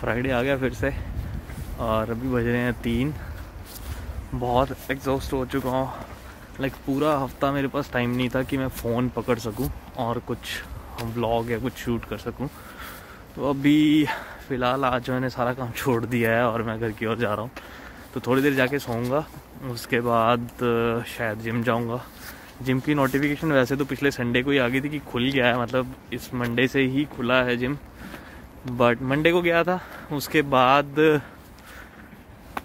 Friday आ गया फिर से और अभी बज रहे हैं 3। बहुत एग्जॉस्ट हो चुका हूँ। लाइक पूरा हफ्ता मेरे पास टाइम नहीं था कि मैं फ़ोन पकड़ सकूँ और कुछ व्लॉग या कुछ शूट कर सकूँ। तो अभी फ़िलहाल आज मैंने सारा काम छोड़ दिया है और मैं घर की ओर जा रहा हूँ। तो थोड़ी देर जाके सोऊंगा, उसके बाद शायद जिम जाऊँगा। जिम की नोटिफिकेशन वैसे तो पिछले संडे को ही आ गई थी कि खुल गया है, मतलब इस मंडे से ही खुला है जिम। बट मंडे को गया था, उसके बाद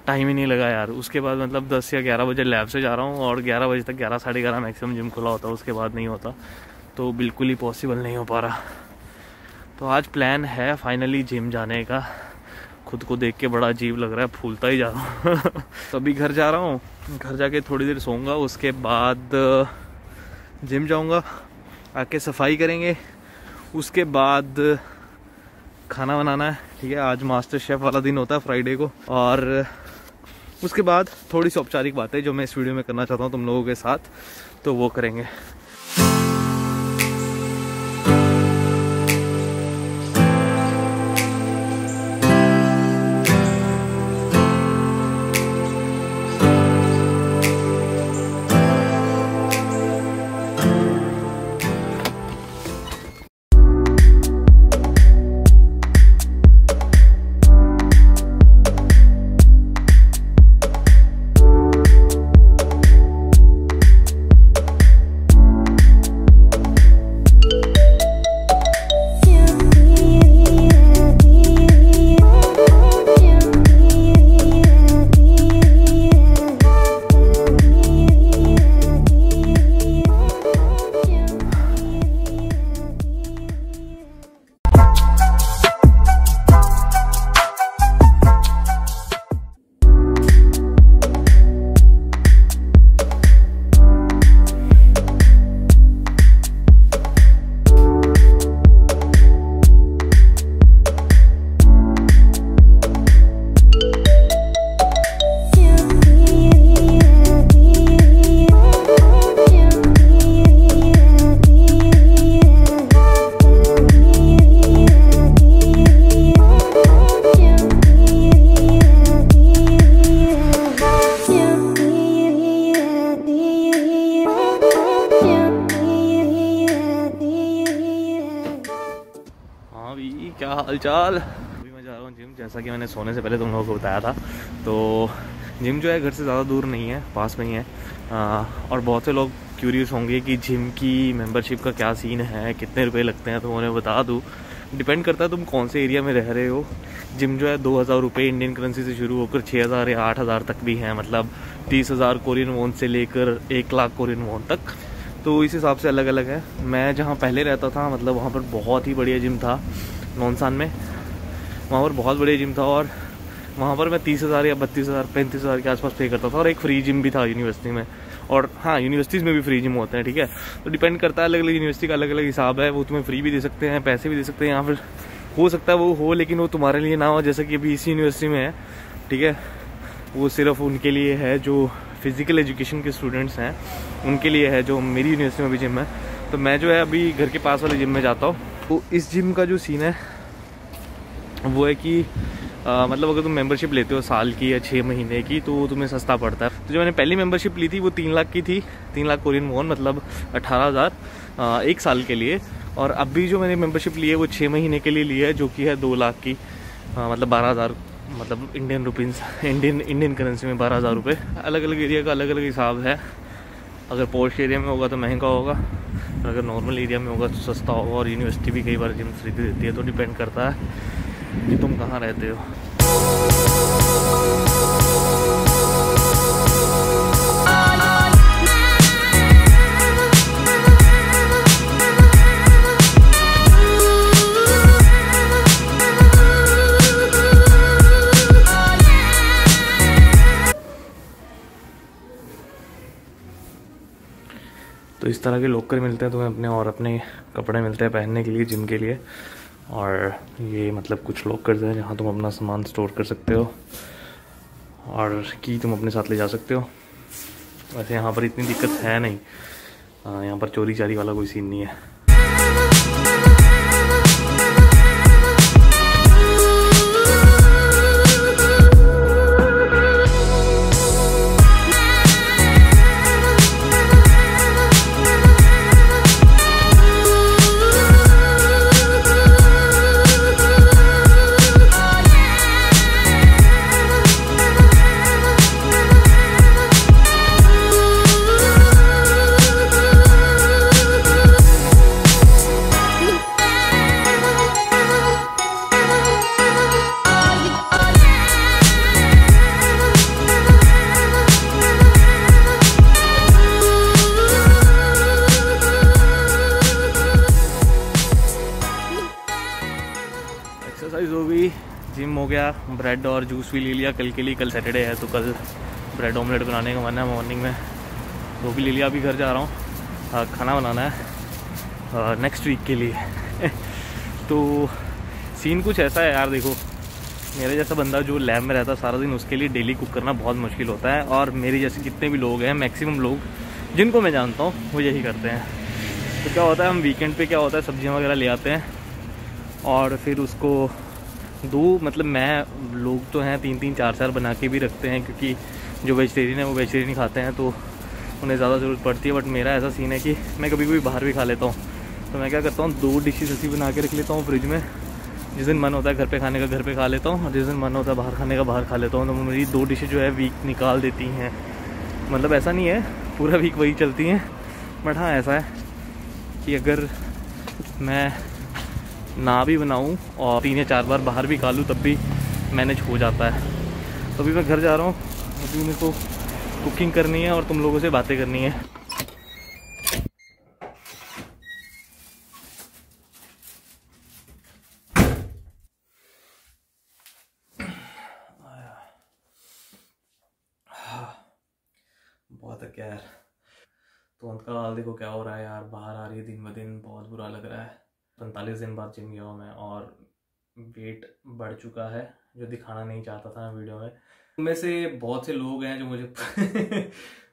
टाइम ही नहीं लगा यार। उसके बाद मतलब 10 या 11 बजे लैब से जा रहा हूँ और 11 बजे तक 11 साढ़े 11 मैक्सिमम जिम खुला होता है, उसके बाद नहीं होता। तो बिल्कुल ही पॉसिबल नहीं हो पा रहा। तो आज प्लान है फाइनली जिम जाने का। खुद को देख के बड़ा अजीब लग रहा है, फूलता ही जा रहा हूँ। तो अभी घर जा रहा हूँ, घर जाके थोड़ी देर सोऊंगा, उसके बाद जिम जाऊँगा, आके सफाई करेंगे, उसके बाद खाना बनाना है। ठीक है, आज मास्टर शेफ़ वाला दिन होता है फ्राइडे को। और उसके बाद थोड़ी सी औपचारिक बातें जो मैं इस वीडियो में करना चाहता हूँ तुम लोगों के साथ, तो वो करेंगे। क्या हालचाल। अभी मैं जा रहा हूँ जिम, जैसा कि मैंने सोने से पहले तुम लोगों को बताया था। तो जिम जो है घर से ज़्यादा दूर नहीं है, पास में ही है। और बहुत से लोग क्यूरियस होंगे कि जिम की मेंबरशिप का क्या सीन है, कितने रुपए लगते हैं। तो उन्हें बता दूँ, डिपेंड करता है तुम कौन से एरिया में रह रहे हो। जिम जो है 2000 रुपये इंडियन करेंसी से शुरू होकर 6000 या 8000 तक भी है, मतलब 30,000 कोरियन वॉन से लेकर 1 लाख कोरियन वॉन तक। तो इस हिसाब से अलग अलग है। मैं जहाँ पहले रहता था, मतलब वहाँ पर बहुत ही बढ़िया जिम था नॉनसान में, वहाँ पर बहुत बढ़िया जिम था। और वहाँ पर मैं 30,000 या 32,000 35,000 के आसपास पे करता था। और एक फ्री जिम भी था यूनिवर्सिटी में। और हाँ, यूनिवर्सिटीज़ में भी फ्री जिम होते हैं। ठीक है, तो डिपेंड करता है, अलग अलग यूनिवर्सिटी का अलग अलग हिसाब है। वो तुम्हें फ्री भी दे सकते हैं, पैसे भी दे सकते हैं, या फिर हो सकता है वो हो लेकिन वो तुम्हारे लिए ना हो। जैसे कि अभी इसी यूनिवर्सिटी में है, ठीक है, वो सिर्फ उनके लिए है जो फिज़िकल एजुकेशन के स्टूडेंट्स हैं, उनके लिए है। जो मेरी यूनिवर्सिटी में भी जिम है, तो मैं जो है अभी घर के पास वाले जिम में जाता हूँ। तो इस जिम का जो सीन है वो है कि मतलब अगर तुम मेंबरशिप लेते हो साल की या 6 महीने की, तो तुम्हें सस्ता पड़ता है। तो जो मैंने पहली मेंबरशिप ली थी वो 3 लाख की थी, 3 लाख कोरियन वॉन, मतलब 18,000 1 साल के लिए। और अभी जो मैंने मेंबरशिप ली है वो 6 महीने के लिए ली है, जो कि है 2 लाख की, मतलब 12,000, मतलब इंडियन रुपीज़, इंडियन करेंसी में 12,000 रुपये। अलग अलग एरिया का अलग अलग हिसाब है। अगर पॉश एरिया में होगा तो महंगा होगा, अगर नॉर्मल एरिया में होगा तो सस्ता होगा। और यूनिवर्सिटी भी कई बार जिम फ्री देती है, तो डिपेंड करता है कि तुम कहाँ रहते हो। तो इस तरह के लॉकर मिलते हैं तुम्हें अपने, और अपने कपड़े मिलते हैं पहनने के लिए जिम के लिए। और ये मतलब कुछ लॉकर्स हैं जहाँ तुम अपना सामान स्टोर कर सकते हो और की तुम अपने साथ ले जा सकते हो। वैसे यहाँ पर इतनी दिक्कत है नहीं, यहाँ पर चोरी चारी वाला कोई सीन नहीं है। एक्सरसाइज हो गई, जिम हो गया, ब्रेड और जूस भी ले लिया कल के लिए। कल सैटरडे है तो कल ब्रेड ऑमलेट बनाने का मन है मॉर्निंग में, वो भी ले लिया। अभी घर जा रहा हूँ, खाना बनाना है नेक्स्ट वीक के लिए। तो सीन कुछ ऐसा है यार, देखो मेरे जैसा बंदा जो लैब में रहता है सारा दिन, उसके लिए डेली कुक करना बहुत मुश्किल होता है। और मेरे जैसे कितने भी लोग हैं, मैक्सिमम लोग जिनको मैं जानता हूँ वो यही करते हैं। तो क्या होता है, हम वीकेंड पे क्या होता है सब्जियाँ वगैरह ले आते हैं और फिर उसको मतलब मैं लोग तो हैं 3-3 4-4 बना के भी रखते हैं, क्योंकि जो वेजिटेरियन है वो वेजिटेरियन खाते हैं तो उन्हें ज़्यादा ज़रूरत पड़ती है। बट मेरा ऐसा सीन है कि मैं कभी कभी बाहर भी खा लेता हूँ, तो मैं क्या करता हूँ 2 डिशेज़ ऐसी बना के रख लेता हूँ फ्रिज में। जिस दिन मन होता है घर पे खाने का घर पे खा लेता हूँ, और जिस दिन मन होता है बाहर खाने का बाहर खा लेता हूँ। तो मेरी 2 डिशेज़ जो है वीक निकाल देती हैं। मतलब ऐसा नहीं है पूरा वीक वही चलती हैं, बट हाँ ऐसा है कि अगर मैं ना भी बनाऊँ और 3 या 4 बार बाहर भी खा लूँ तब भी मैनेज हो जाता है। तो अभी मैं घर जा रहा हूँ, अभी मेरे को कुकिंग करनी है और तुम लोगों से बातें करनी है। बहुत है यार, तो अंत का हाल देखो क्या हो रहा है यार, बाहर आ रही है दिन ब दिन, बहुत बुरा लग रहा है। 45 दिन बाद जिम गया हूँ मैं और वेट बढ़ चुका है, जो दिखाना नहीं चाहता था मैं वीडियो में। उनमें से बहुत से लोग हैं जो मुझे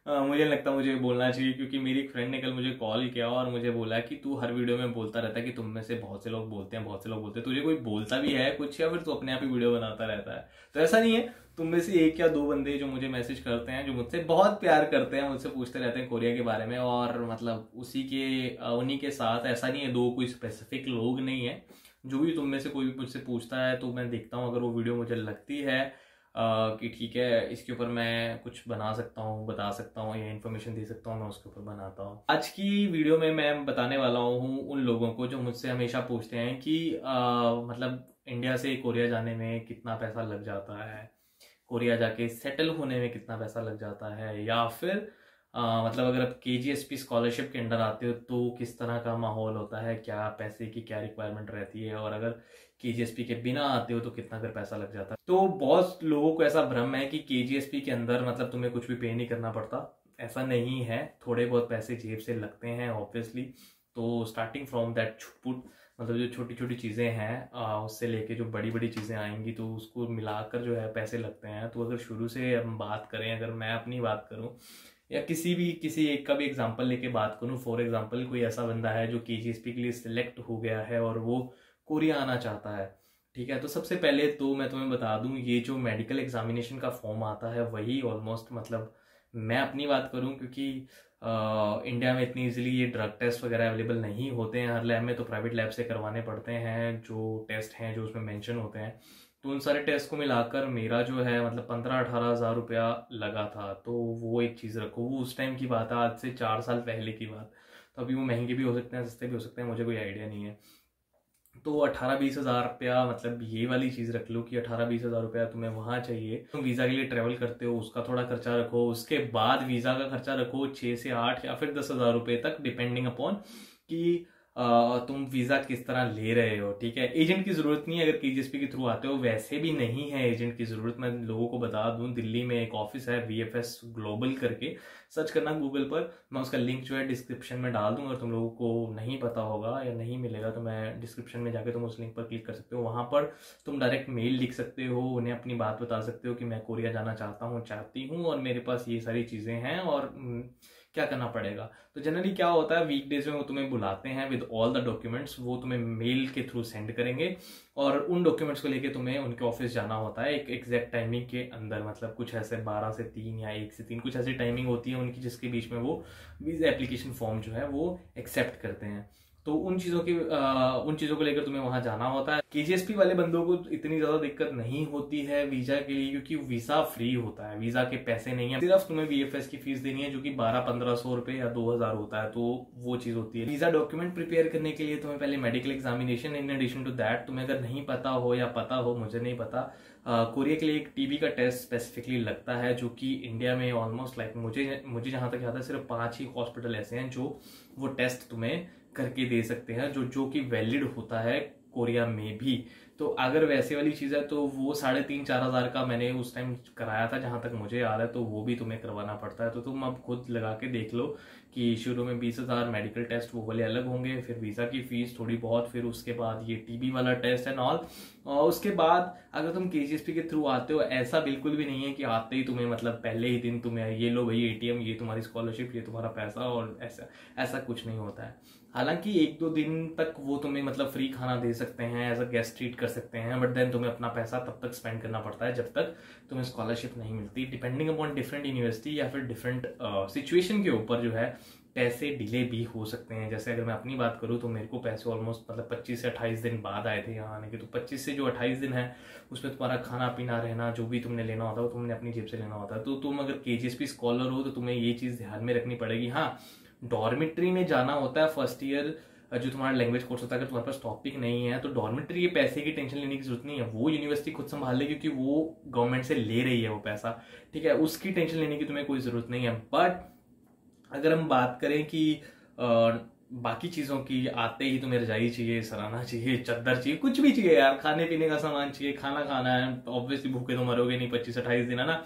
मुझे लगता है मुझे बोलना चाहिए, क्योंकि मेरी एक फ्रेंड ने कल मुझे कॉल किया और मुझे बोला कि तू हर वीडियो में बोलता रहता है कि तुम में से बहुत से लोग बोलते हैं, बहुत से लोग बोलते हैं, तुझे कोई बोलता भी है कुछ या फिर तू अपने आप ही वीडियो बनाता रहता है। तो ऐसा नहीं है, तुम में से 1 या 2 बंदे जो मुझे मैसेज करते हैं, जो मुझसे बहुत प्यार करते हैं, मुझसे पूछते रहते हैं कोरिया के बारे में, और मतलब उन्हीं के साथ ऐसा नहीं है 2 कोई स्पेसिफिक लोग नहीं है। जो भी तुम में से कोई भी मुझसे पूछता है तो मैं देखता हूँ, अगर वो वीडियो मुझे लगती है कि ठीक है इसके ऊपर मैं कुछ बना सकता हूँ, बता सकता हूँ या इन्फॉर्मेशन दे सकता हूँ, मैं उसके ऊपर बनाता हूँ। आज की वीडियो में मैं बताने वाला हूँ उन लोगों को जो मुझसे हमेशा पूछते हैं कि मतलब इंडिया से कोरिया जाने में कितना पैसा लग जाता है, कोरिया जाके सेटल होने में कितना पैसा लग जाता है, या फिर मतलब अगर आप KGSP स्कॉलरशिप के अंडर आते हो तो किस तरह का माहौल होता है, क्या पैसे की क्या रिक्वायरमेंट रहती है, और अगर KGSP के बिना आते हो तो कितना कर पैसा लग जाता है। तो बहुत लोगों को ऐसा भ्रम है कि KGSP के अंदर मतलब तुम्हें कुछ भी पे नहीं करना पड़ता। ऐसा नहीं है, थोड़े बहुत पैसे जेब से लगते हैं ऑब्वियसली। तो स्टार्टिंग फ्रॉम दैट छुटपुट, मतलब जो छोटी छोटी चीज़ें हैं उससे लेके जो बड़ी बड़ी चीज़ें आएंगी तो उसको मिलाकर जो है पैसे लगते हैं। तो अगर शुरू से हम बात करें, अगर मैं अपनी बात करूं या किसी एक का भी एग्जांपल लेके बात करूं, फॉर एग्जांपल कोई ऐसा बंदा है जो KGSP के लिए सिलेक्ट हो गया है और वो कोरिया आना चाहता है, ठीक है। तो सबसे पहले तो मैं तुम्हें बता दूं, ये जो मेडिकल एग्जामिनेशन का फॉर्म आता है वही ऑलमोस्ट, मतलब मैं अपनी बात करूं क्योंकि इंडिया में इतनी इजीली ये ड्रग टेस्ट वगैरह अवेलेबल नहीं होते हैं हर लैब में, तो प्राइवेट लैब से करवाने पड़ते हैं जो टेस्ट हैं जो उसमें मेंशन होते हैं। तो उन सारे टेस्ट को मिलाकर मेरा जो है मतलब 15-18 हज़ार रुपया लगा था। तो वो एक चीज़ रखो, वो उस टाइम की बात है, आज से 4 साल पहले की बात। तो अभी वो महंगे भी हो सकते हैं, सस्ते भी हो सकते हैं, मुझे कोई आइडिया नहीं है। तो 18-20 हज़ार रुपया, मतलब ये वाली चीज़ रख लो कि 18-20 हज़ार रुपया तुम्हें वहाँ चाहिए। तुम वीज़ा के लिए ट्रैवल करते हो उसका थोड़ा खर्चा रखो, उसके बाद वीज़ा का खर्चा रखो 6 से 8 या फिर 10 हज़ार रुपये तक, डिपेंडिंग अपॉन कि तुम वीज़ा किस तरह ले रहे हो, ठीक है। एजेंट की ज़रूरत नहीं है अगर KGSP के थ्रू आते हो, वैसे भी नहीं है एजेंट की ज़रूरत। मैं लोगों को बता दूं, दिल्ली में एक ऑफिस है VFS ग्लोबल करके, सर्च करना गूगल पर, मैं उसका लिंक जो है डिस्क्रिप्शन में डाल दूंगा। अगर तुम लोगों को नहीं पता होगा या नहीं मिलेगा तो मैं डिस्क्रिप्शन में जाके तुम उस लिंक पर क्लिक कर सकते हो। वहाँ पर तुम डायरेक्ट मेल लिख सकते हो, उन्हें अपनी बात बता सकते हो कि मैं कोरिया जाना चाहती हूँ और मेरे पास ये सारी चीज़ें हैं और क्या करना पड़ेगा। तो जनरली क्या होता है, वीकडेज में वो तुम्हें बुलाते हैं विद ऑल द डॉक्यूमेंट्स, वो तुम्हें मेल के थ्रू सेंड करेंगे और उन डॉक्यूमेंट्स को लेके तुम्हें उनके ऑफिस जाना होता है एक एग्जैक्ट टाइमिंग के अंदर। मतलब कुछ ऐसे 12 से 3 या 1 से 3 कुछ ऐसी टाइमिंग होती है उनकी, जिसके बीच में वो वीजा एप्लीकेशन फॉर्म जो है वो एक्सेप्ट करते हैं। तो उन चीज़ों को लेकर तुम्हें वहां जाना होता है। KGSP वाले बंदों को इतनी ज़्यादा दिक्कत नहीं होती है वीज़ा के लिए, क्योंकि वीज़ा फ्री होता है, वीज़ा के पैसे नहीं है, सिर्फ तुम्हें VFS की फीस देनी है जो कि 1200-1500 रुपये या 2000 होता है। तो वो चीज़ होती है। वीज़ा डॉक्यूमेंट प्रिपेयर करने के लिए तुम्हें पहले medical examination, in addition to that तुम्हें अगर नहीं पता हो या पता हो, मुझे नहीं पता, कोरिया के लिए एक TB का टेस्ट स्पेसिफिकली लगता है जो कि इंडिया में ऑलमोस्ट लाइक मुझे जहाँ तक याद है सिर्फ 5 ही हॉस्पिटल ऐसे हैं जो वो टेस्ट तुम्हें करके दे सकते हैं, जो कि वैलिड होता है कोरिया में भी। तो अगर वैसे वाली चीज़ है तो वो 3,500-4,000 का मैंने उस टाइम कराया था जहाँ तक मुझे याद है, तो वो भी तुम्हें करवाना पड़ता है। तो तुम अब खुद लगा के देख लो कि शुरू में 20,000 मेडिकल टेस्ट वो वाले अलग होंगे, फिर वीज़ा की फीस थोड़ी बहुत, फिर उसके बाद ये टीबी वाला टेस्ट एंड ऑल। और उसके बाद अगर तुम केजीएसपी के थ्रू आते हो, ऐसा बिल्कुल भी नहीं है कि आते ही तुम्हें मतलब पहले ही दिन तुम्हें ये लो भाई एटीएम, ये तुम्हारी स्कॉलरशिप, ये तुम्हारा पैसा, और ऐसा कुछ नहीं होता है। हालांकि 1-2 दिन तक वो तुम्हें मतलब फ्री खाना दे सकते हैं, एज अ गेस्ट ट्रीट कर सकते हैं, बट देन तुम्हें अपना पैसा तब तक स्पेंड करना पड़ता है जब तक तुम्हें स्कॉलरशिप नहीं मिलती। डिपेंडिंग अपॉन डिफरेंट यूनिवर्सिटी या फिर डिफरेंट सिचुएशन के ऊपर जो है पैसे डिले भी हो सकते हैं। जैसे अगर मैं अपनी बात करूं तो मेरे को पैसे ऑलमोस्ट मतलब 25 से 28 दिन बाद आए थे यहाँ आने के। तो 25 से जो 28 दिन है उसमें तुम्हारा खाना पीना रहना जो भी तुमने लेना होता है वो तुमने अपनी जेब से लेना होता है। तो तुम अगर केजीएसपी स्कॉलर हो तो तुम्हें ये चीज़ ध्यान में रखनी पड़ेगी। हाँ, डॉर्मिट्री में जाना होता है फर्स्ट ईयर जो तुम्हारा लैंग्वेज कोर्स होता है। अगर तुम्हारे पास टॉपिक नहीं है तो डॉर्मेट्री के पैसे की टेंशन लेने की जरूरत नहीं है, वो यूनिवर्सिटी खुद संभाल ले, क्योंकि वो गवर्नमेंट से ले रही है वो पैसा, ठीक है, उसकी टेंशन लेने की तुम्हें कोई जरूरत नहीं है। बट अगर हम बात करें कि बाकी चीज़ों की, आते ही तुम्हें रजाई चाहिए, सराहना चाहिए, चद्दर चाहिए, कुछ भी चाहिए यार, खाने पीने का सामान चाहिए, खाना खाना है, ऑब्वियसली भूखे तो मरोगे नहीं 25-28 दिन, है ना।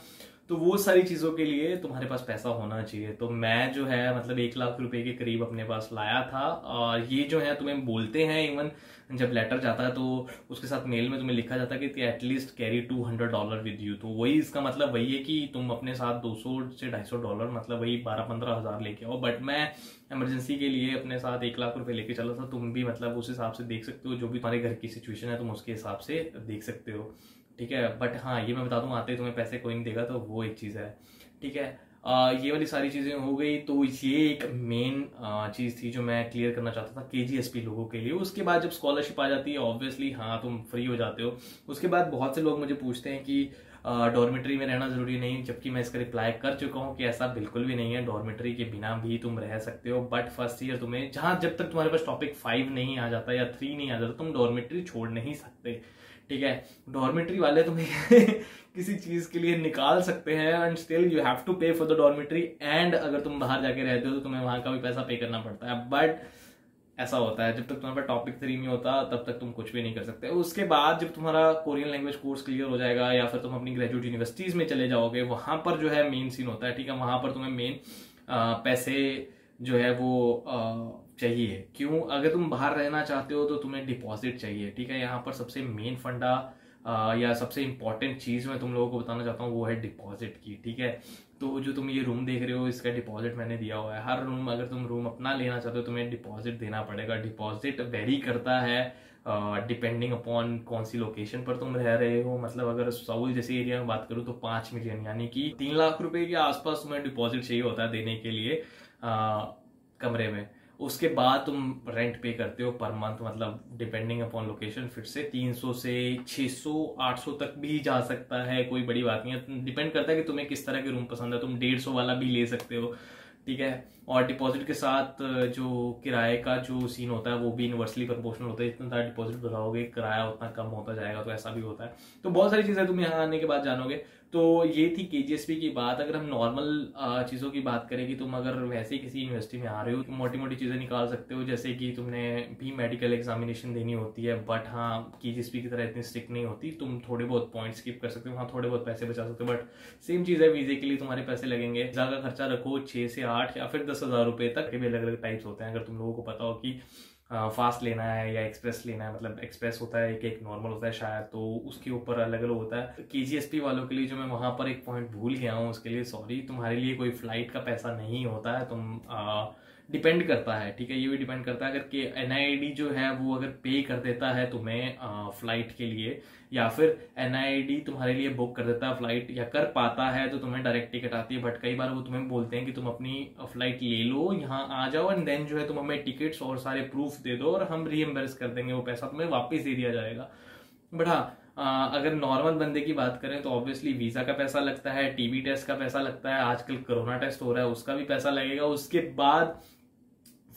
तो वो सारी चीज़ों के लिए तुम्हारे पास पैसा होना चाहिए। तो मैं जो है मतलब 1 लाख रुपए के करीब अपने पास लाया था। और ये जो है तुम्हें बोलते हैं, इवन जब लेटर जाता है तो उसके साथ मेल में तुम्हें लिखा जाता है कि एटलीस्ट कैरी $200 विद यू। तो वही इसका मतलब वही है कि तुम अपने साथ $200 से $250 मतलब वही 12-15 हज़ार लेके आओ। बट मैं इमरजेंसी के लिए अपने साथ 1 लाख रुपए लेके चला था। तुम भी मतलब उस हिसाब से देख सकते हो, जो भी तुम्हारे घर की सिचुएशन है तुम उसके हिसाब से देख सकते हो, ठीक है। बट हाँ, ये मैं बता दूं, आते तुम्हें पैसे कोई नहीं देगा, तो वो एक चीज़ है, ठीक है। ये वाली सारी चीज़ें हो गई। तो ये एक मेन चीज़ थी जो मैं क्लियर करना चाहता था केजीएसपी लोगों के लिए। उसके बाद जब स्कॉलरशिप आ जाती है ऑब्वियसली हाँ तुम फ्री हो जाते हो। उसके बाद बहुत से लोग मुझे पूछते हैं कि डॉर्मेट्री में रहना जरूरी नहीं, जबकि मैं इसका रिप्लाई कर चुका हूँ कि ऐसा बिल्कुल भी नहीं है। डॉर्मेट्री के बिना भी तुम रह सकते हो, बट फर्स्ट ईयर तुम्हें जब तक तुम्हारे पास टॉपिक 5 नहीं आ जाता या 3 नहीं आ जाता तुम डॉर्मेट्री छोड़ नहीं सकते, ठीक है। डॉर्मेट्री वाले तुम्हें किसी चीज के लिए निकाल सकते हैं and still you have to pay for the dormitory. And अगर तुम बाहर जाके रहते हो तो तुम्हें वहां का भी पैसा पे करना पड़ता है। बट ऐसा होता है, जब तक तुम्हारे पास टॉपिक 3 नहीं होता तब तक तुम कुछ भी नहीं कर सकते। उसके बाद जब तुम्हारा कोरियन लैंग्वेज कोर्स क्लियर हो जाएगा या फिर तुम अपनी ग्रेजुएट यूनिवर्सिटीज में चले जाओगे, वहां पर जो है मेन सीन होता है, ठीक है। वहां पर तुम्हें मेन पैसे जो है वो चाहिए। क्यों? अगर तुम बाहर रहना चाहते हो तो तुम्हें डिपॉजिट चाहिए, ठीक है। यहाँ पर सबसे मेन फंडा या सबसे इंपॉर्टेंट चीज मैं तुम लोगों को बताना चाहता हूँ वो है डिपॉजिट की, ठीक है। तो जो तुम ये रूम देख रहे हो इसका डिपॉजिट मैंने दिया हुआ है। हर रूम, अगर तुम रूम अपना लेना चाहते हो तुम्हें डिपॉजिट देना पड़ेगा। डिपॉजिट वेरी करता है डिपेंडिंग अपॉन कौन सी लोकेशन पर तुम रह रहे हो। मतलब अगर साउथ जैसे एरिया में बात करूँ तो 5 मिलियन यानी कि 3 लाख रुपए के आसपास तुम्हें डिपॉजिट चाहिए होता है देने के लिए कमरे में। उसके बाद तुम रेंट पे करते हो पर मंथ, मतलब डिपेंडिंग अपॉन लोकेशन फिर से 300 से 600-800 तक भी जा सकता है, कोई बड़ी बात नहीं है। डिपेंड करता है कि तुम्हें किस तरह के रूम पसंद है। तुम 150 वाला भी ले सकते हो, ठीक है। और डिपॉजिट के साथ जो किराए का जो सीन होता है वो भी इनवर्सली प्रोपोर्शनल होता है। जितना ज़्यादा डिपॉजिट बढ़ाओगे किराया उतना कम होता जाएगा, तो ऐसा भी होता है। तो बहुत सारी चीज़ें तुम यहाँ आने के बाद जानोगे। तो ये थी केजीएसपी की बात। अगर हम नॉर्मल चीज़ों की बात करें कि तुम अगर वैसे ही किसी यूनिवर्सिटी में आ रहे हो तो मोटी मोटी चीज़ें निकाल सकते हो, जैसे कि तुमने भी मेडिकल एग्जामिनेशन देनी होती है। बट हाँ, केजीएसपी की तरह इतनी स्ट्रिक्ट नहीं होती, तुम थोड़े बहुत पॉइंट स्किप कर सकते हो, वहाँ थोड़े बहुत पैसे बचा सकते हो। बट सेम चीज़ है, वीजे के लिए तुम्हारे पैसे लगेंगे। वीजा का खर्चा रखो 6 से 8 या फिर 10,000 रुपये तक के भी अलग अलग टाइप्स होते हैं। अगर तुम लोगों को पता हो कि फास्ट लेना है या एक्सप्रेस लेना है, मतलब एक्सप्रेस होता है एक नॉर्मल होता है शायद, तो उसके ऊपर अलग अलग होता है। केजीएसपी वालों के लिए जो मैं वहां पर एक पॉइंट भूल गया हूँ उसके लिए सॉरी, तुम्हारे लिए कोई फ्लाइट का पैसा नहीं होता है। तुम डिपेंड करता है, ठीक है, ये भी डिपेंड करता है। अगर के एनआईडी जो है वो अगर पे कर देता है तुम्हें फ्लाइट के लिए, या फिर एनआईडी तुम्हारे लिए बुक कर देता है फ्लाइट या कर पाता है, तो तुम्हें डायरेक्ट टिकट आती है। बट कई बार वो तुम्हें बोलते हैं कि तुम अपनी फ्लाइट ले लो, यहाँ आ जाओ एंड देन जो है तुम हमें टिकट्स और सारे प्रूफ दे दो और हम रीएम्बर्स कर देंगे, वो पैसा तुम्हें वापस दे दिया जाएगा। बट हाँ, अगर नॉर्मल बंदे की बात करें तो ऑब्वियसली वीजा का पैसा लगता है, टीबी टेस्ट का पैसा लगता है, आजकल कोरोना टेस्ट हो रहा है उसका भी पैसा लगेगा। उसके बाद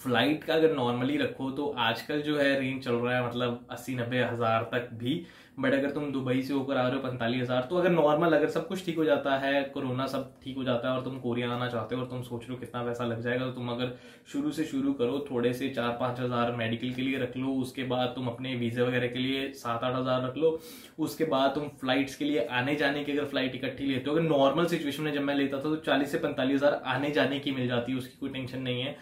फ्लाइट का अगर नॉर्मली रखो तो आजकल जो है रेंज चल रहा है मतलब 80-90 हज़ार तक भी। बट अगर तुम दुबई से होकर आ रहे हो 45,000, तो अगर नॉर्मल अगर सब कुछ ठीक हो जाता है, कोरोना सब ठीक हो जाता है और तुम कोरिया आना चाहते हो और तुम सोच रहे हो कितना पैसा लग जाएगा, तो तुम अगर शुरू से शुरू करो, थोड़े से 4-5 हज़ार मेडिकल के लिए रख लो, उसके बाद तुम अपने वीज़े वगैरह के लिए 7-8 हज़ार रख लो, उसके बाद तुम फ्लाइट्स के लिए आने जाने की अगर फ्लाइट इकट्ठी लेते हो, अगर नॉर्मल सिचुएशन में जब मैं लेता था तो 40 से 45 हज़ार आने जाने की मिल जाती है, उसकी कोई टेंशन नहीं है।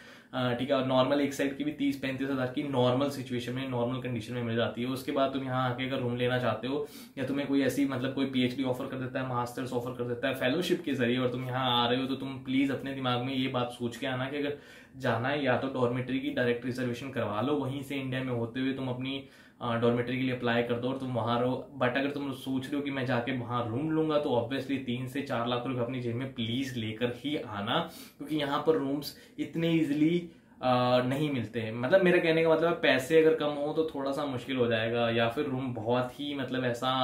ठीक है, और नॉर्मल एक साइड की भी 30-35 हज़ार की नॉर्मल सिचुएशन में, नॉर्मल कंडीशन में मिल जाती है। उसके बाद तुम यहाँ आके अगर रूम लेना चाहते हो या तुम्हें कोई ऐसी मतलब कोई पीएचडी ऑफर कर देता है, मास्टर्स ऑफर कर देता है फेलोशिप के जरिए, और तुम यहाँ आ रहे हो, तो तुम प्लीज अपने दिमाग में ये बात सोच के आना कि अगर जाना है या तो डॉर्मेटरी की डायरेक्ट रिजर्वेशन करवा लो, वहीं से इंडिया में होते हुए तुम अपनी डॉर्मेटरी के लिए अप्लाई कर दो और तुम वहां रहो। बट अगर तुम सोच रहे हो कि मैं जाके वहां रूम लूंगा, तो ऑब्वियसली 3 से 4 लाख रुपए अपनी जेब में प्लीज लेकर ही आना, क्योंकि यहाँ पर रूम्स इतने इजिली नहीं मिलते हैं। मतलब मेरा कहने का मतलब है पैसे अगर कम हो तो थोड़ा सा मुश्किल हो जाएगा, या फिर रूम बहुत ही मतलब ऐसा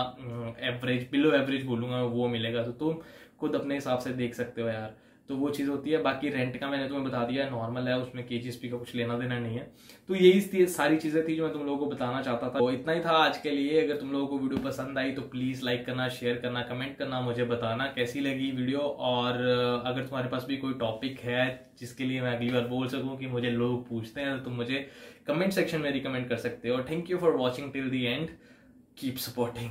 एवरेज, बिलो एवरेज बोलूंगा वो मिलेगा, तो तुम खुद अपने हिसाब से देख सकते हो यार। तो वो चीज़ होती है। बाकी रेंट का मैंने तुम्हें बता दिया है, नॉर्मल है, उसमें केजीएसपी का कुछ लेना देना नहीं है। तो यही सारी चीज़ें थी जो मैं तुम लोगों को बताना चाहता था। तो इतना ही था आज के लिए। अगर तुम लोगों को वीडियो पसंद आई तो प्लीज़ लाइक करना, शेयर करना, कमेंट करना, मुझे बताना कैसी लगी वीडियो। और अगर तुम्हारे पास भी कोई टॉपिक है जिसके लिए मैं अगली बार बोल सकूँ कि मुझे लोग पूछते हैं, तो तुम मुझे कमेंट सेक्शन में रिकमेंड कर सकते हो। Thank you for watching till the end, keep supporting.